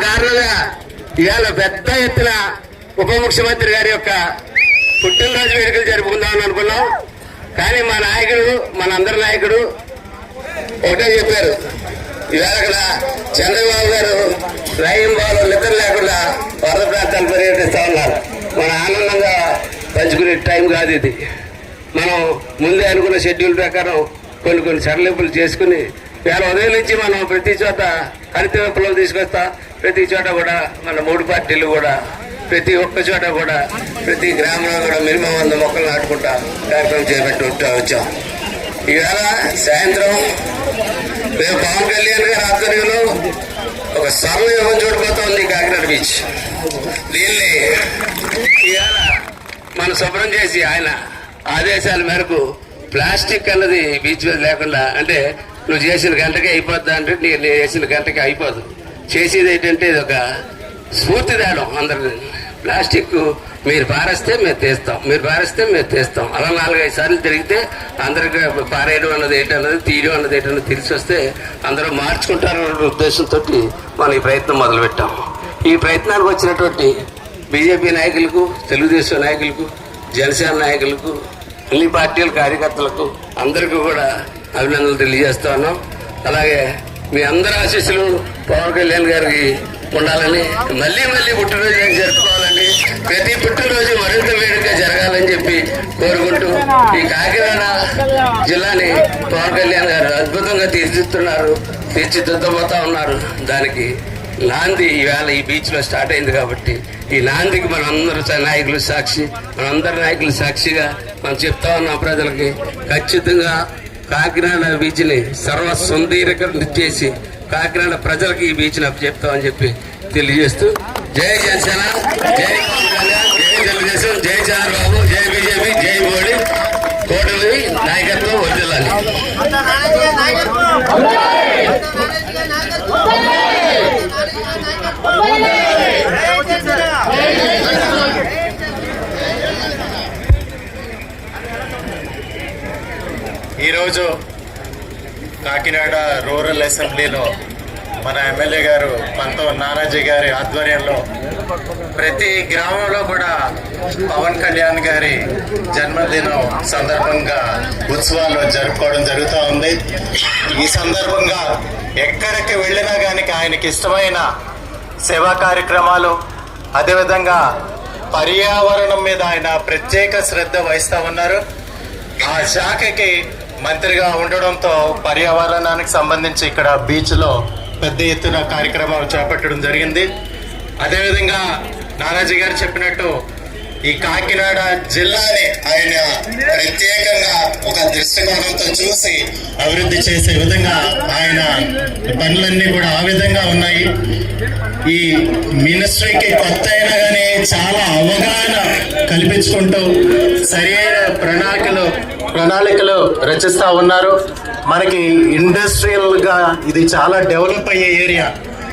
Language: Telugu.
కారణంగా ఇవాళ పెద్ద ఎత్తున ఉప ముఖ్యమంత్రి గారి యొక్క పుట్టినరోజు వేడుకలు జరుపుకుందామని అనుకున్నాం. కానీ మా నాయకుడు, మనందరి నాయకుడు ఒకటే చెప్పారు, ఇవాళ ఇక్కడ చంద్రబాబు గారు రాయం బాలు నిద్ర లేకుండా వరద ప్రాంతాలు పర్యటిస్తా ఉన్నారు. మన ఆనందంగా పంచుకునే టైం కాదు ఇది. మనం ముందే అనుకున్న షెడ్యూల్ ప్రకారం కొన్ని సడలింపులు చేసుకుని వేళ ఉదయం నుంచి మనం ప్రతి చోట హరిత విప్లవం తీసుకొస్తా, ప్రతి చోట కూడా మన 3 పార్టీలు కూడా ప్రతి ఒక్క చోట కూడా ప్రతి గ్రామంలో కూడా మినిమం 100 మొక్కలు నాటుకుంటా కార్యక్రమం చేపట్టి వచ్చాం. ఈవేళ సాయంత్రం రేపు పవన్ కళ్యాణ్ గారి ఆధ్వర్యంలో ఒక స్వర్ణయుగం చూడబోతోంది కాకినాడ బీచ్. దీన్ని ఈవేళ మనం శుభ్రం చేసి ఆయన ఆదేశాల మేరకు ప్లాస్టిక్ అన్నది బీచ్ మీద లేకుండా, అంటే నువ్వు చేసిన గంటకే అయిపోద్దా అంటే నేను చేసిన గంటకే అయిపోదు. చేసేది ఏంటంటే ఇది ఒక స్ఫూర్తి తేడం అందరికి. ప్లాస్టిక్ మీరు పారేస్తే మేము తీస్తాం, మీరు పారేస్తే మేము తీస్తాం, అలా 4-5 సార్లు తిరిగితే అందరికి పారేయడం అన్నది ఏంటన్నది, తీయడం అన్నది ఏంటన్నది తెలిసి వస్తే అందరూ మార్చుకుంటారన్న ఉద్దేశంతో మనం ఈ ప్రయత్నం మొదలుపెట్టాం. ఈ ప్రయత్నానికి వచ్చినటువంటి బీజేపీ నాయకులకు, తెలుగుదేశం నాయకులకు, జనసేన నాయకులకు, అన్ని పార్టీల కార్యకర్తలకు అందరికీ కూడా అభినందనలు తెలియజేస్తా ఉన్నాం. అలాగే మీ అందరి ఆశీస్సులు పవన్ కళ్యాణ్ గారికి ఉండాలని, మళ్ళీ పుట్టినరోజు జరుపుకోవాలని, ప్రతి పుట్టినరోజు మరింత వేడుకగా జరగాలని చెప్పి కోరుకుంటూ ఈ కాకినాడ జిల్లాని పవన్ కళ్యాణ్ గారు అద్భుతంగా తీర్చిదిద్దబోతా ఉన్నారు. దానికి నాంది ఈవేళ ఈ బీచ్ లో స్టార్ట్ అయింది కాబట్టి ఈ నాందికి మనందరూ నాయకులు సాక్షి, మనందరి నాయకులు సాక్షిగా మనం చెప్తా ఉన్నాం ప్రజలకి. ఖచ్చితంగా కాకినాడ బీచ్ ని సర్వ సుందరీకరణ చేసి కాకినాడ ప్రజలకి ఈ బీచ్ ని చెప్తామని చెప్పి తెలియజేస్తూ, జై జనసేన, జై పవన్ కళ్యాణ్, జై తెలుగుదేశం, జై చంద్రబాబు, జై బీజేపీ, జై మోడీ, కూటమి నాయకత్వం వర్ధిల్లాలి. ఈరోజు కాకినాడ రూరల్ అసెంబ్లీలో మన ఎమ్మెల్యే గారు పంతం నానాజీ గారి ఆధ్వర్యంలో ప్రతి గ్రామంలో కూడా పవన్ కళ్యాణ్ గారి జన్మదినం సందర్భంగా ఉత్సవాలు జరుపుకోవడం జరుగుతూ ఉంది. ఈ సందర్భంగా ఎక్కడికి వెళ్ళినా కానీ ఆయనకి ఇష్టమైన సేవా కార్యక్రమాలు, అదేవిధంగా పర్యావరణం మీద ఆయన ప్రత్యేక శ్రద్ధ వహిస్తూ ఉన్నారు. ఆ శాఖకి మంత్రిగా ఉండడంతో పర్యావరణానికి సంబంధించి ఇక్కడ బీచ్లో పెద్ద ఎత్తున కార్యక్రమాలు చేపట్టడం జరిగింది. అదేవిధంగా నానాజీ గారు చెప్పినట్టు ఈ కాకినాడ జిల్లాని ఆయన ప్రత్యేకంగా ఒక దృష్టికోణంతో చూసి అభివృద్ధి చేసే విధంగా ఆయన పనులన్నీ కూడా ఆ విధంగా ఉన్నాయి. ఈ మినిస్ట్రీకి కొత్త అయినా కానీ చాలా అవగాహన కల్పించుకుంటూ సరైన ప్రణాళికలు రచిస్తా ఉన్నారు. మనకి ఇండస్ట్రియల్ గా ఇది చాలా డెవలప్ అయ్యే ఏరియా.